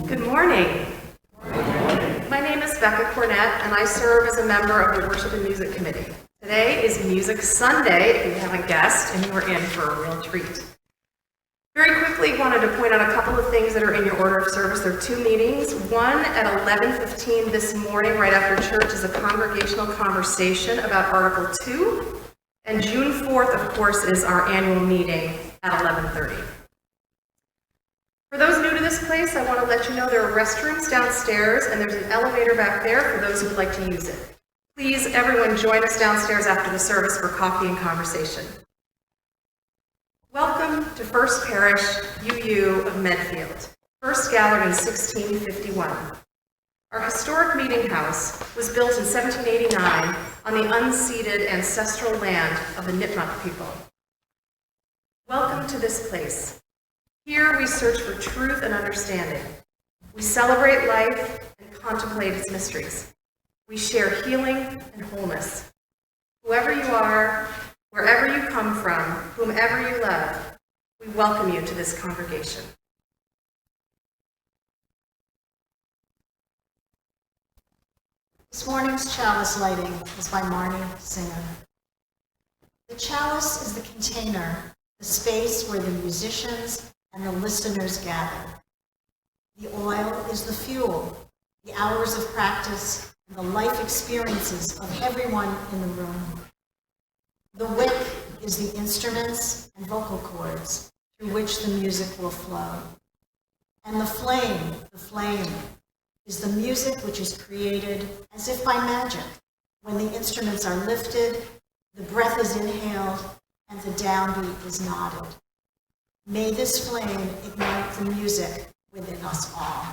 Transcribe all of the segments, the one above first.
Good morning. My name is Becca Cornett, and I serve as a member of the Worship and Music Committee. Today is Music Sunday, if you haven't guessed, and you are in for a real treat. Very quickly, wanted to point out a couple of things that are in your order of service. There are two meetings. One at 11:15 this morning, right after church, is a congregational conversation about Article 2. And June 4th, of course, is our annual meeting at 11:30. For those new to this place, I want to let you know there are restrooms downstairs, and there's an elevator back there for those who would like to use it. Please, everyone, join us downstairs after the service for coffee and conversation. Welcome to First Parish UU of Medfield, first gathered in 1651. Our historic meeting house was built in 1789 on the unceded ancestral land of the Nipmuc people. Welcome to this place. Here we search for truth and understanding. We celebrate life and contemplate its mysteries. We share healing and wholeness. Whoever you are, wherever you come from, whomever you love, we welcome you to this congregation. This morning's chalice lighting is by Marnie Singer. The chalice is the container, the space where the musicians and the listeners gather. The oil is the fuel, the hours of practice, and the life experiences of everyone in the room. The wick is the instruments and vocal cords through which the music will flow. And the flame is the music which is created as if by magic. When the instruments are lifted, the breath is inhaled, and the downbeat is nodded. May this flame ignite the music within us all.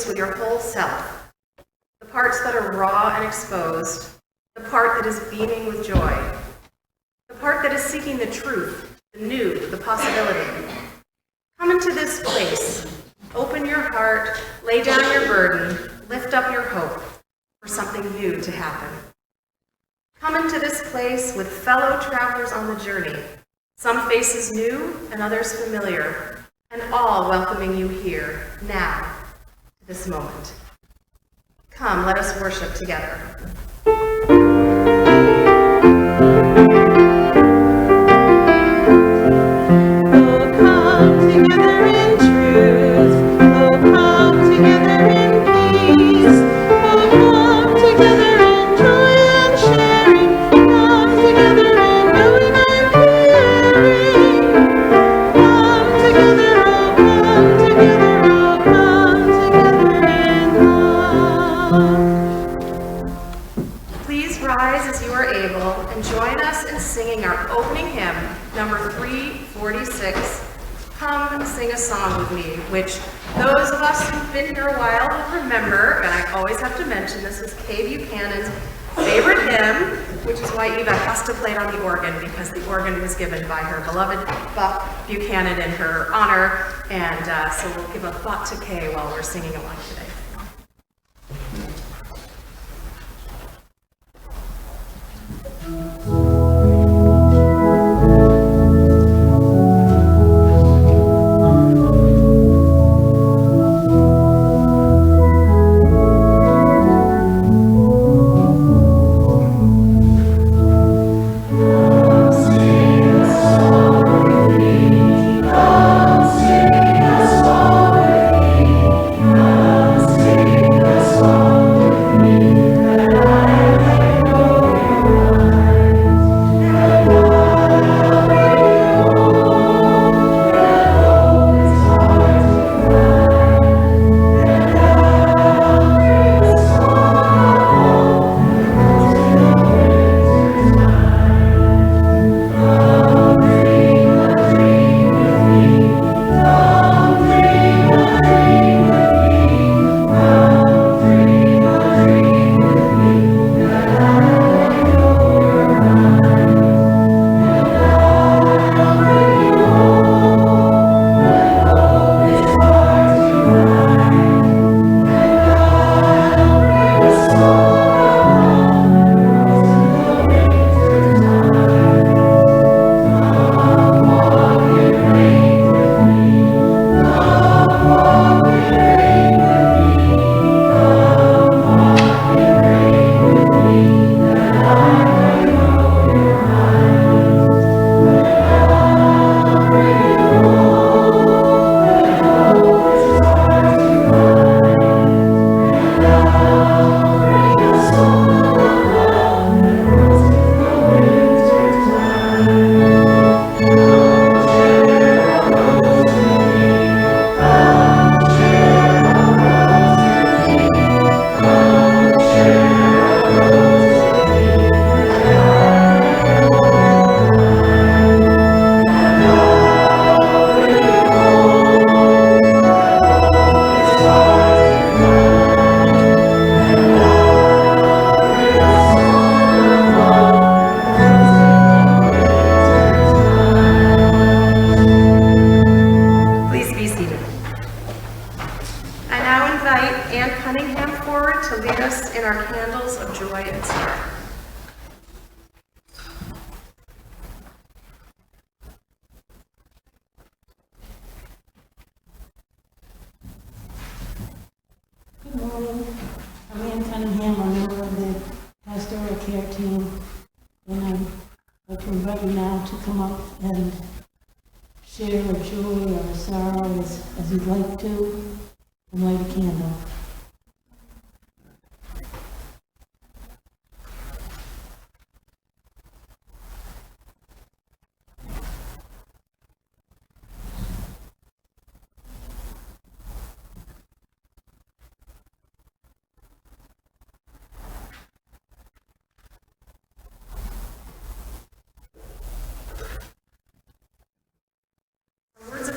With your whole self, the parts that are raw and exposed, the part that is beaming with joy, the part that is seeking the truth, the new, the possibility. Come into this place, open your heart, lay down your burden, lift up your hope for something new to happen. Come into this place with fellow travelers on the journey, some faces new and others familiar, and all welcoming you here, now, to this moment. Come, let us worship together. Singing our opening hymn, number 346, Come Sing a Song With Me, which those of us who've been here a while will remember, and I always have to mention, this was Kay Buchanan's favorite hymn, which is why Eva has to play it on the organ, because the organ was given by her beloved Buck Buchanan in her honor, and so we'll give a thought to Kay while we're singing along today.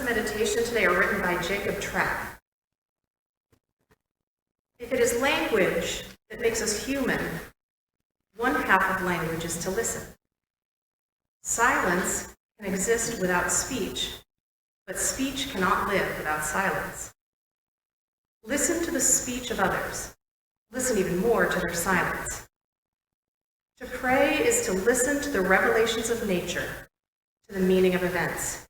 Meditation today are written by Jacob Trapp. If it is language that makes us human, one half of language is to listen. Silence can exist without speech, but speech cannot live without silence. Listen to the speech of others. Listen even more to their silence. To pray is to listen to the revelations of nature, to the meaning of events.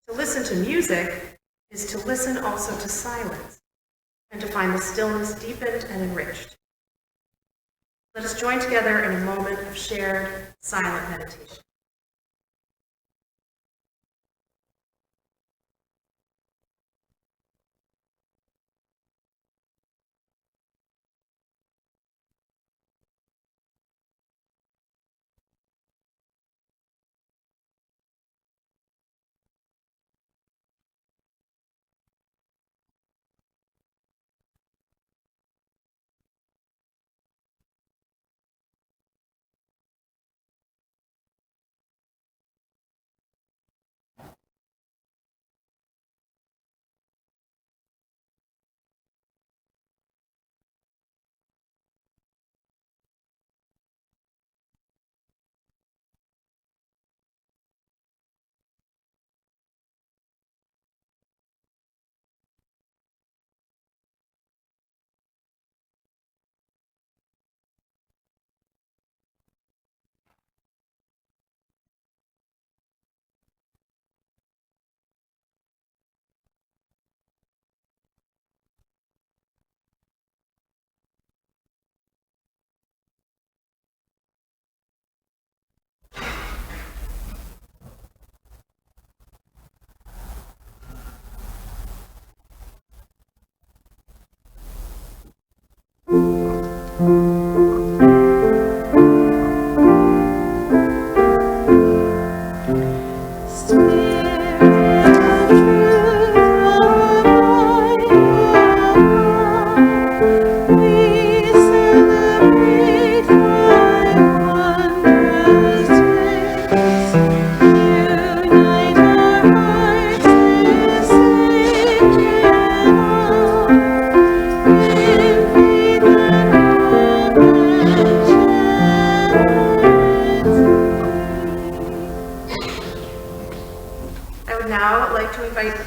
To listen to music is to listen also to silence, and to find the stillness deepened and enriched. Let us join together in a moment of shared, silent meditation.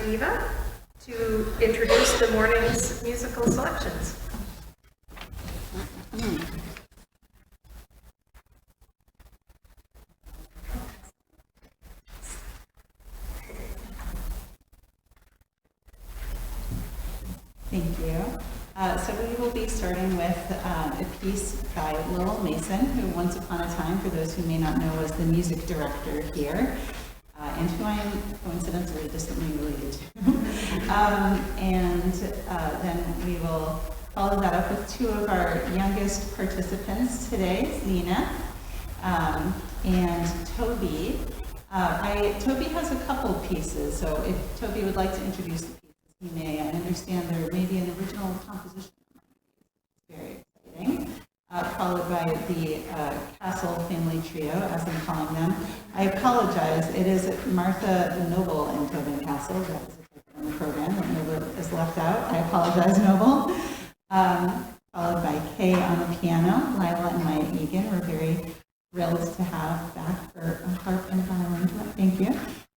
Eva to introduce the morning's musical selections. Thank you. So we will be starting with a piece by Lowell Mason, who once upon a time, for those who may not know, was the music director here, and who I am coincidentally distantly related to. Then we will follow that up with two of our youngest participants today, Nina and Toby. Toby has a couple pieces, so if Toby would like to introduce the pieces, he may. I understand there may be an original composition. It's very exciting. Followed by the Castle Family Trio, as I'm calling them. I apologize. It is Martha Noble and Tobin Castle. That is in the program. That Noble is left out. I apologize, Noble. Followed by Kay on the piano. Lila and Maya Egan. We're very thrilled to have back for a harp and violin. Thank you.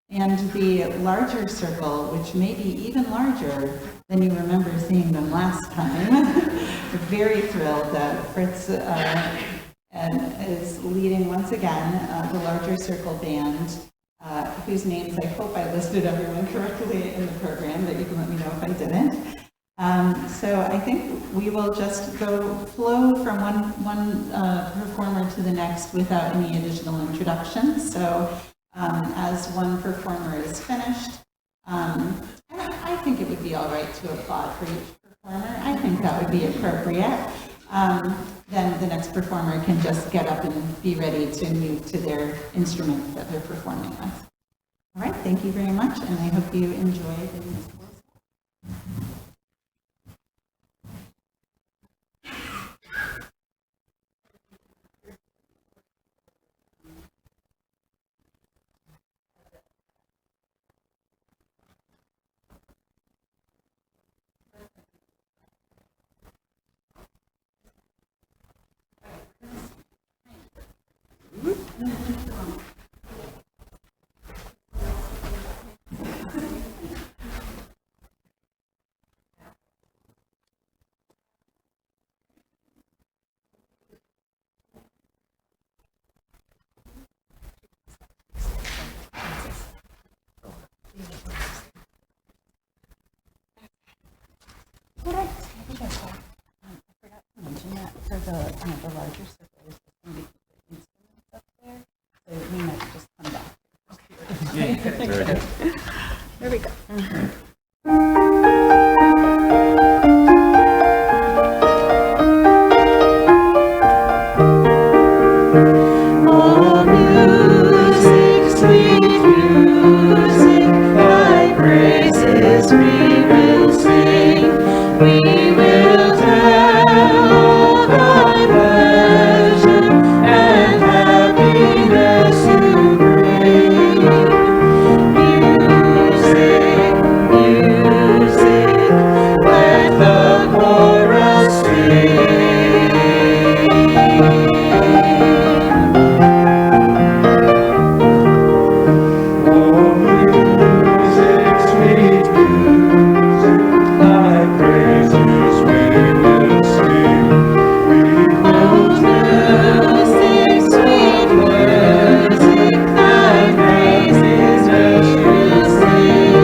And the larger circle, which may be even larger than you remember seeing them last time. We're very thrilled that Fritz is leading once again the larger circle band, whose names I hope I listed everyone correctly in the program, but you can let me know if I didn't. So I think we will just flow from one performer to the next without any additional introductions. So as one performer is finished, I think it would be all right to applaud for each performer. I think that would be appropriate. Then the next performer can just get up and be ready to move to their instrument that they're performing with. All right, thank you very much, and I hope you enjoy the musical. forgot to mention that for the larger circles, there's going to be instruments up there, so we might just come back. There we go. Oh, music, sweet music, thy praises we will sing. We will tell thy pleasure and happiness you bring. Music, music, let the chorus sing. Music, sweet music, thy praises we will sing. We will Music, sweet music, thy praises we will sing.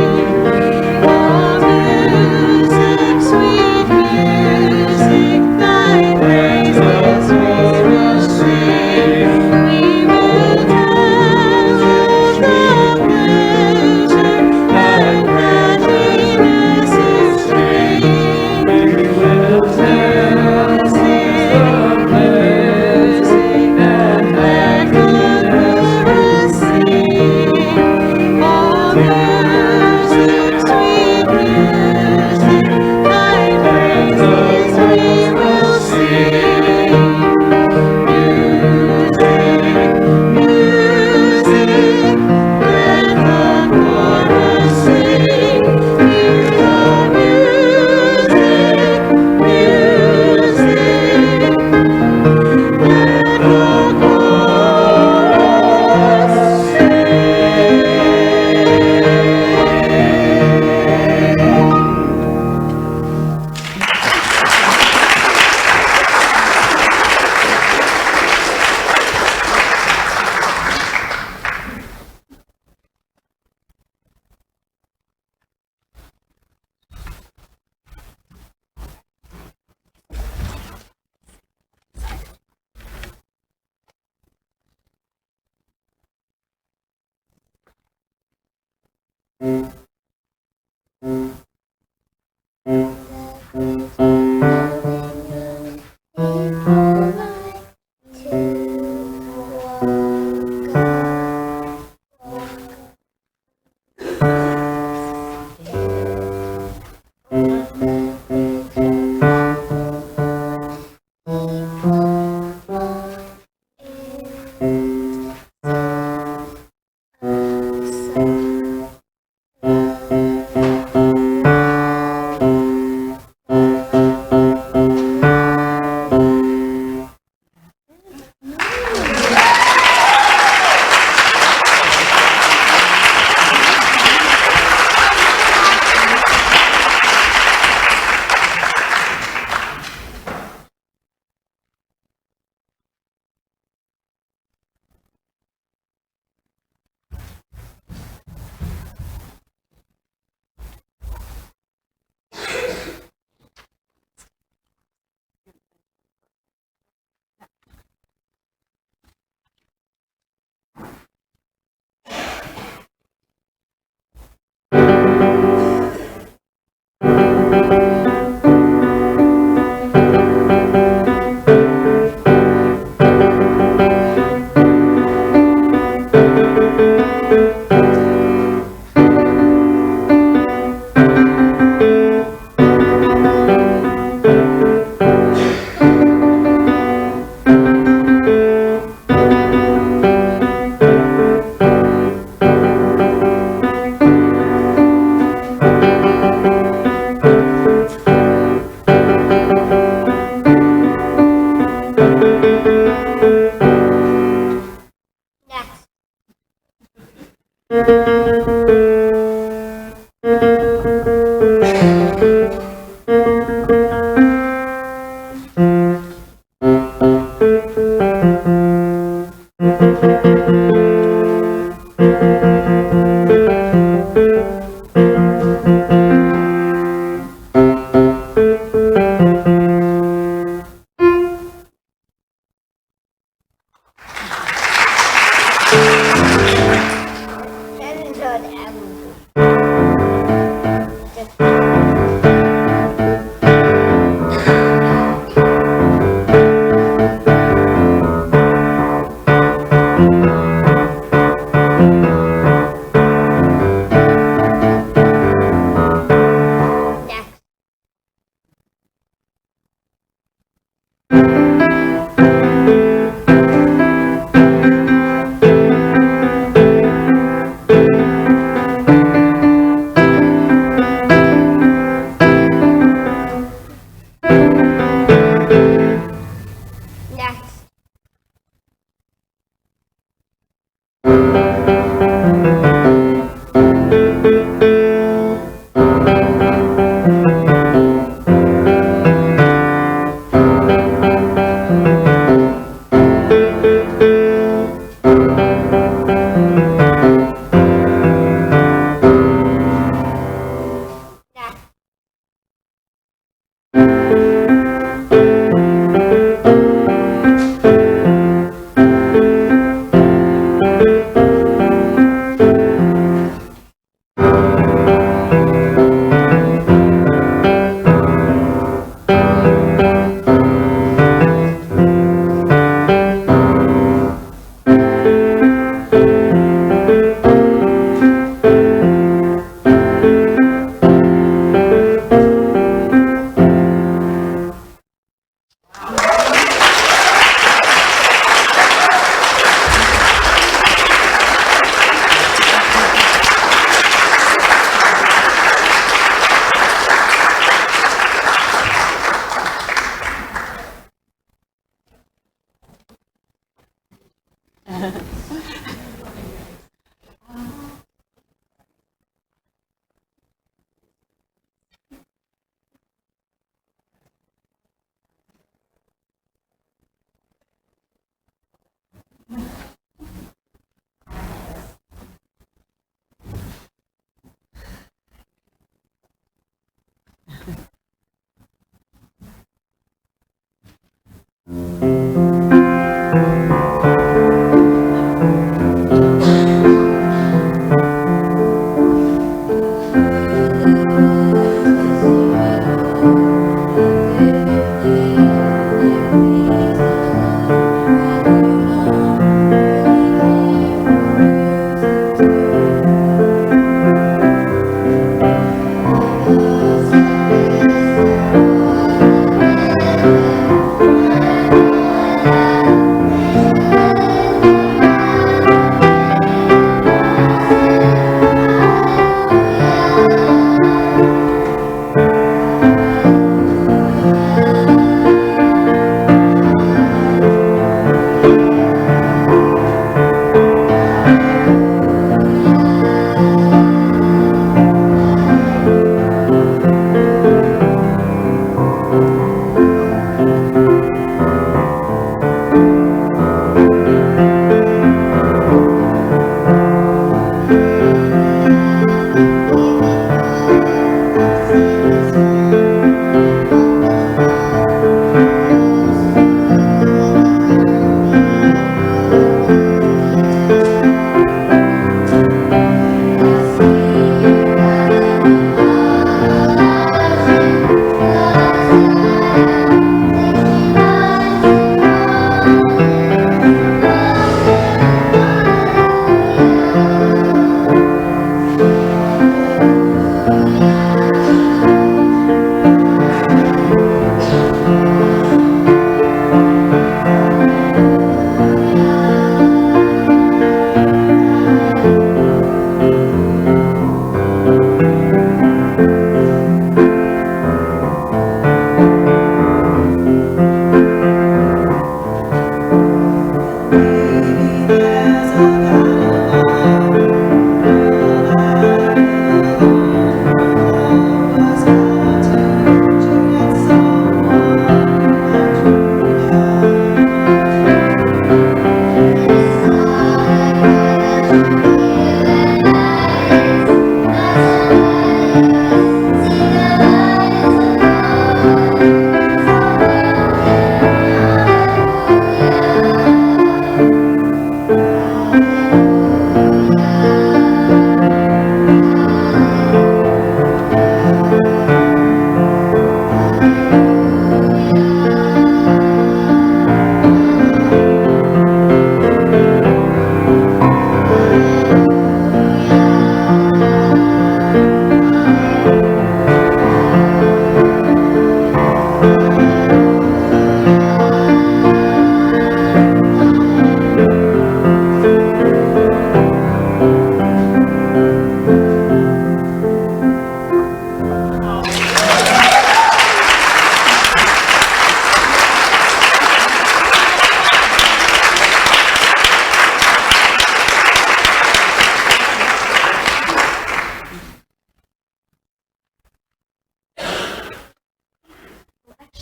Oh, music, sweet music, thy praises we will sing. We will tell the pleasure and happiness is free. we will tell the blessing and happiness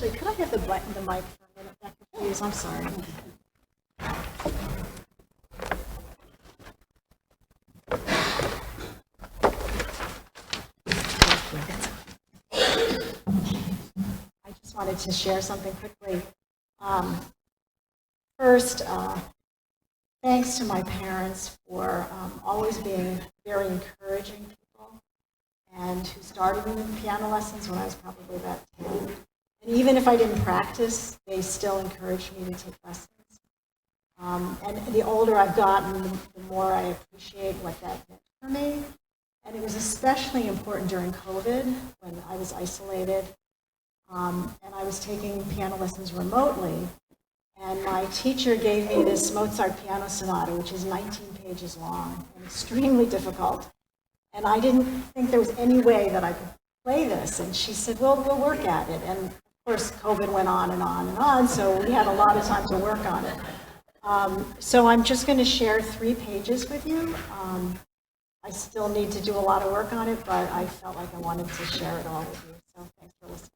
Actually, could I have the mic for a minute, Becca, please? I'm sorry. I wanted to share something quickly. First, thanks to my parents for always being very encouraging people, and who started me in piano lessons when I was probably about 10. And even if I didn't practice, they still encouraged me to take lessons. And the older I've gotten, the more I appreciate what that meant for me. And it was especially important during COVID when I was isolated and I was taking piano lessons remotely. And my teacher gave me this Mozart piano sonata, which is 19 pages long and extremely difficult. And I didn't think there was any way that I could play this. And she said, well, we'll work at it. And of course, COVID went on and on and on, so we had a lot of time to work on it. So I'm just going to share 3 pages with you. I still need to do a lot of work on it, but I felt like I wanted to share it all with you. So thanks for listening.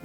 I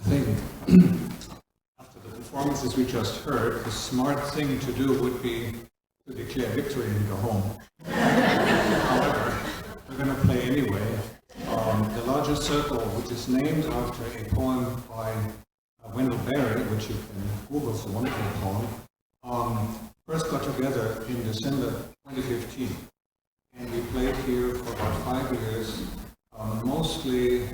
think after the performances we just heard, the smart thing to do would be to declare victory and go home. However, we're going to play anyway. The Larger Circle, which is named after a poem by Wendell Berry, which you can Google, it's a wonderful poem, first got together in December 2015. And we played here for about 5 years, mostly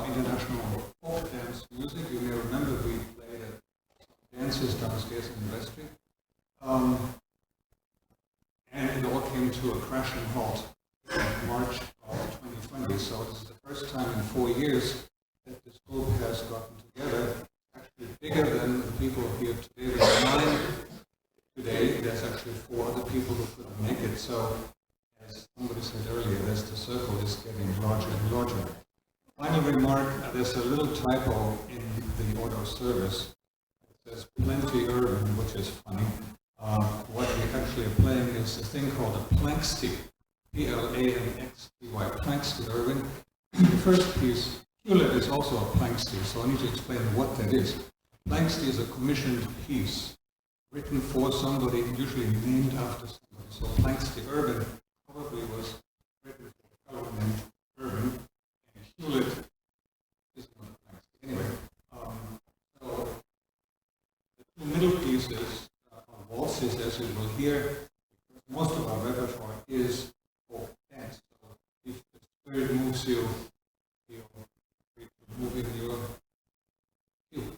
international folk dance music. You may remember we played at dances downstairs in the vestry. And it all came to a crashing halt in March of 2020. So this is the first time in 4 years that this group has gotten together. Actually bigger than the people here today. There's 9 today. There's actually 4 other people who couldn't make it. So as somebody said earlier, as the circle is getting larger and larger. Final remark, there's a little typo in the order of service. It says plenty urban, which is funny. What we actually are playing is a thing called a Planxty, P-L-A-N-X-T-Y, Planxty urban. The first piece Hewlett is also a Planksty, so I need to explain what that is. Planksty is a commissioned piece written for somebody, usually named after somebody. So Planksty Urban probably was written for a fellow named Urban, and Hewlett is not Planksty. Anyway, so the two middle pieces are waltzes, as you will hear. Most of our repertoire is for dance. So if the spirit moves you, feel free to move in your cue.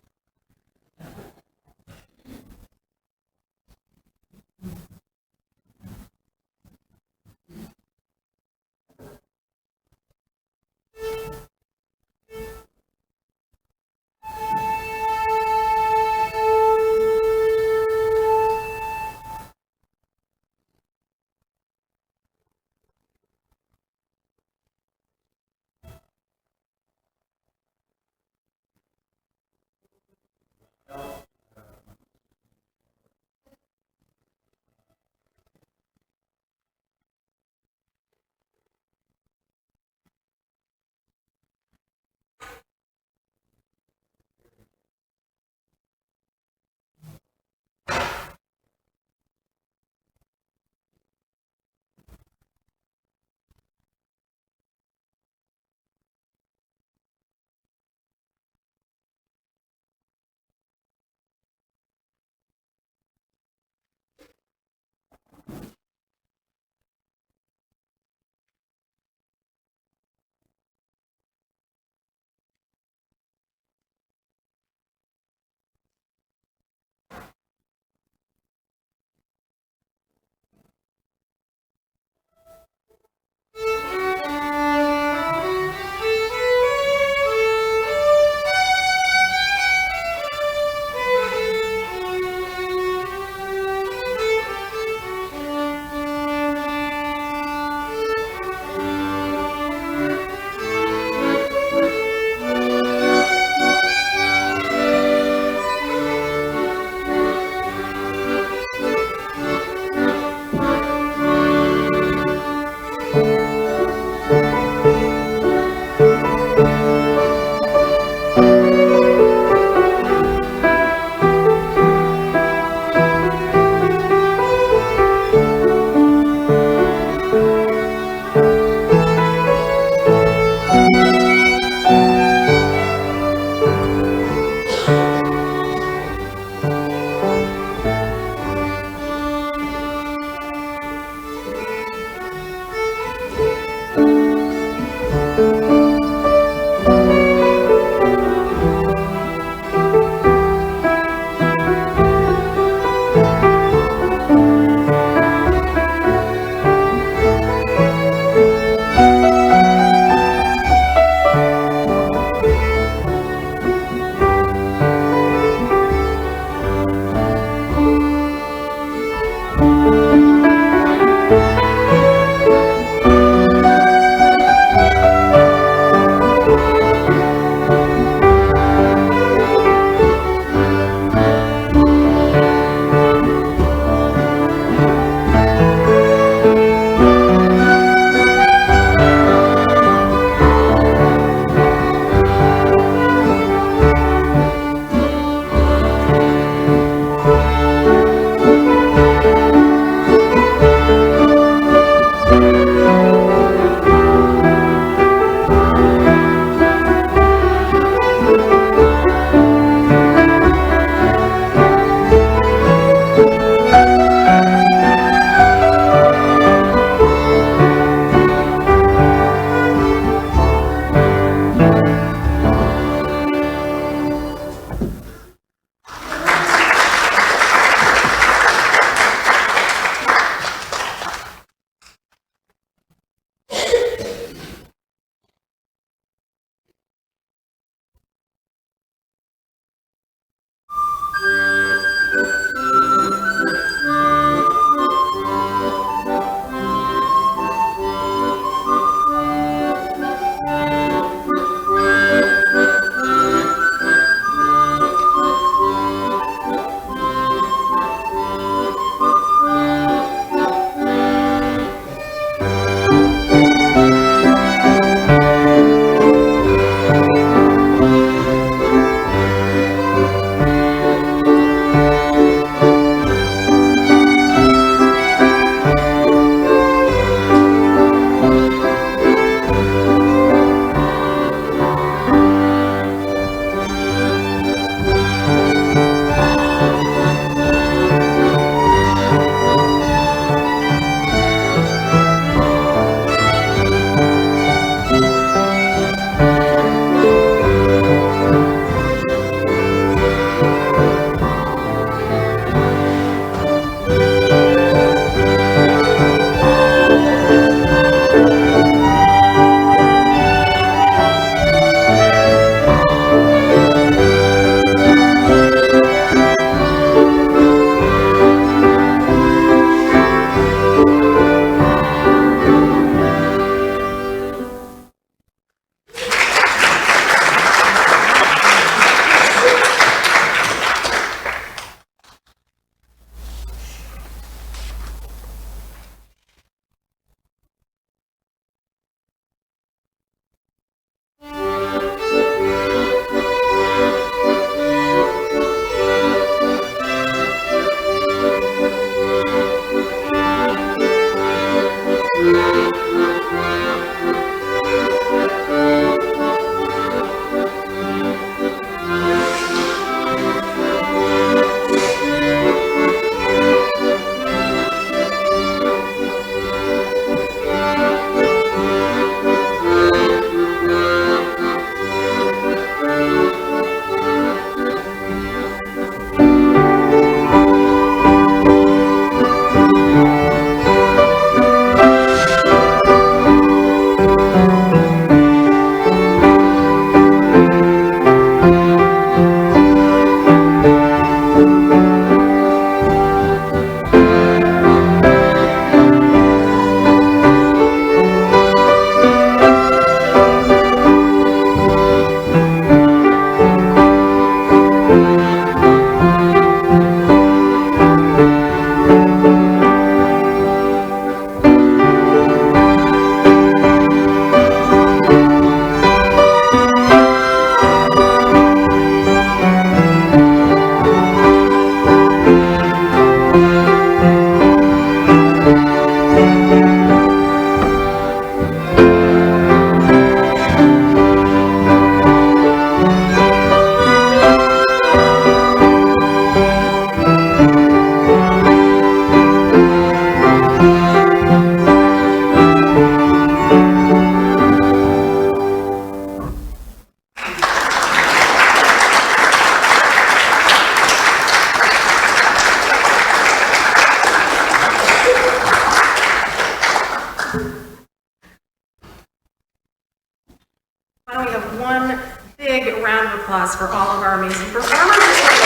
applause for all of our amazing performers this morning.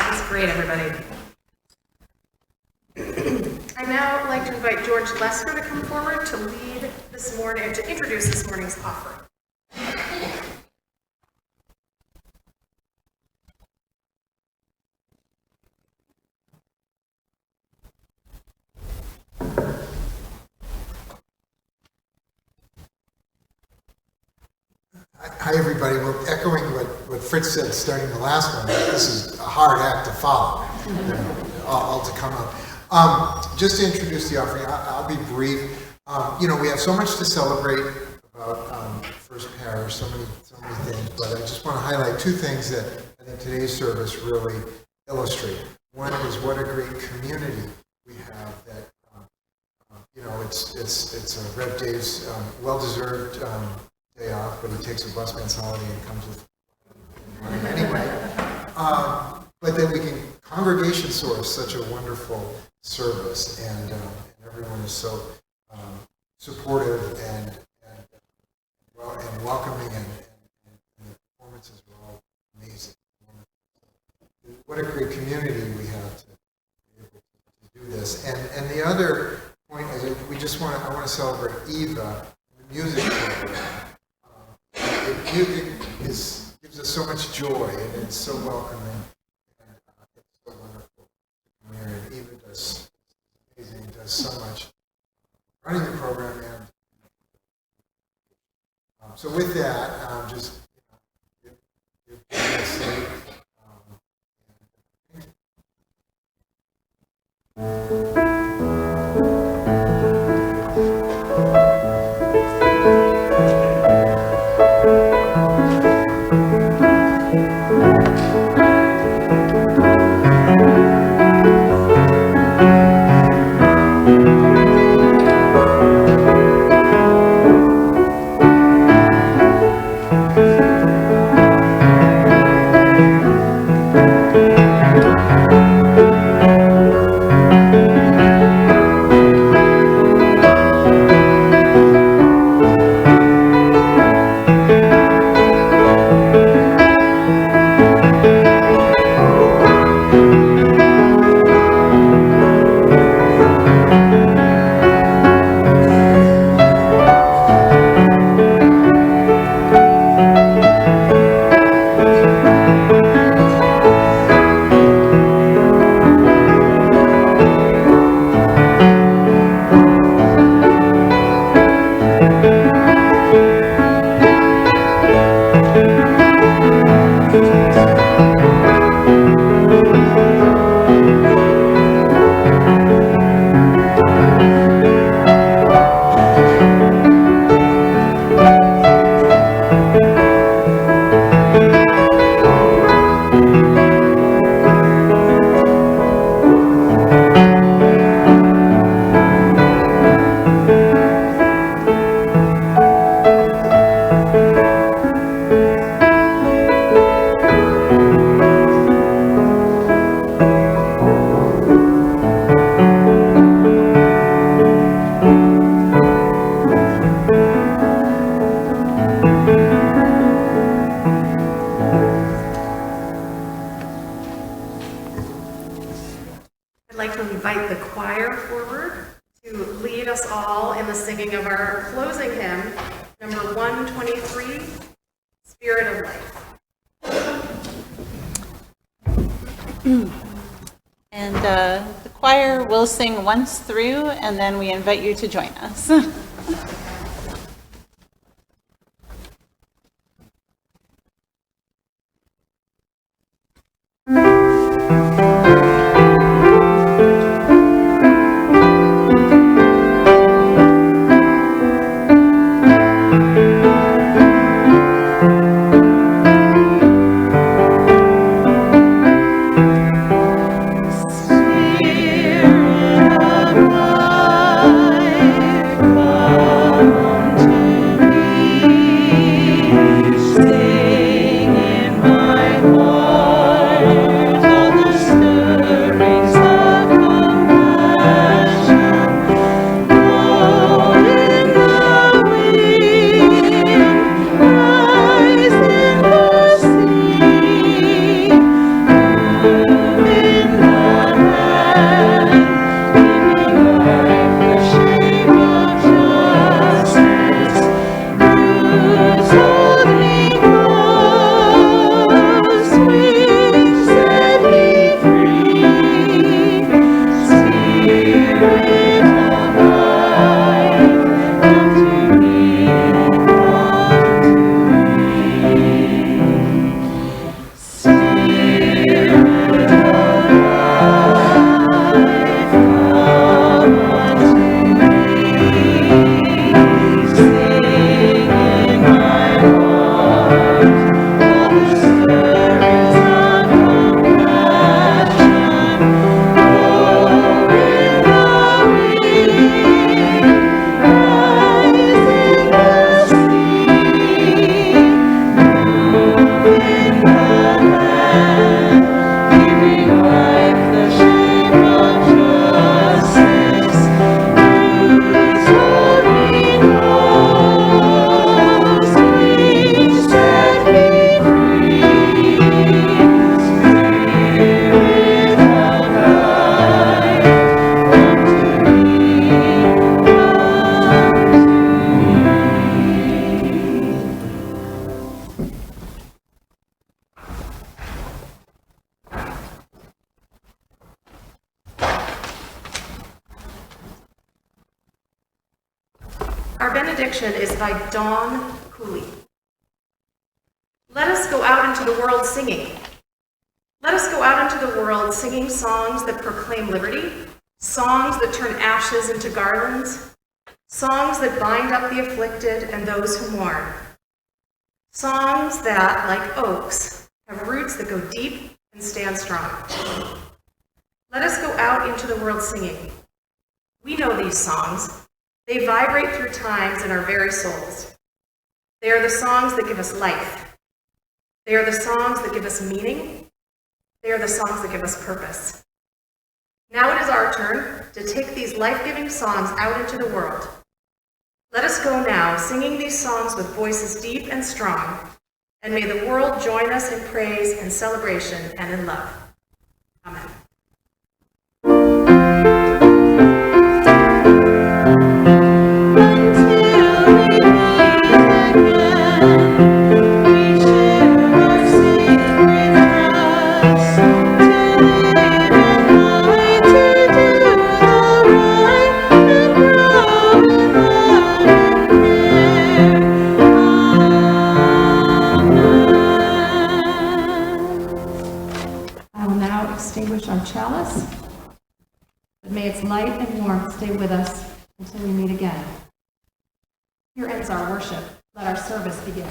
That's great, everybody. I'd now like to invite George Lester to come forward to lead this morning, to introduce this morning's offering. Hi, everybody. We're echoing what Fritz said starting the last one. This is a hard act to follow, all to come up. Just to introduce the offering, I'll be brief. We have so much to celebrate about First Parish, so many things, but I just want to highlight two things that I think today's service really illustrate. One is what a great community we have that, it's Rev Dave's well-deserved day off, but he takes a busman's holiday and comes with money anyway. But then we can congregation source such a wonderful service, and everyone is so supportive and welcoming, and the performances were all amazing. What a great community we have to be able to do this. And the other point is that I want to celebrate Eva, the music program. Music gives us so much joy, and it's so welcoming, and it's so wonderful to come here. And Eva does amazing, does so much running the program, and so with that, just invite the choir forward to lead us all in the singing of our closing hymn, number 123, Spirit of Life. And the choir will sing once through, and then we invite you to join us. Spirit of life, Our benediction is by Dawn Cooley. Let us go out into the world singing. Let us go out into the world singing songs that proclaim liberty, songs that turn ashes into garlands, songs that bind up the afflicted and those who mourn, songs that, like oaks, have roots that go deep and stand strong. Let us go out into the world singing. We know these songs. They vibrate through times in our very souls. They are the songs that give us life. They are the songs that give us meaning. They are the songs that give us purpose. Now it is our turn to take these life-giving songs out into the world. Let us go now, singing these songs with voices deep and strong, and may the world join us in praise and celebration and in love. Amen. I will now extinguish our chalice, but may its light and warmth stay with us until we meet again. Here ends our worship. Let our service begin.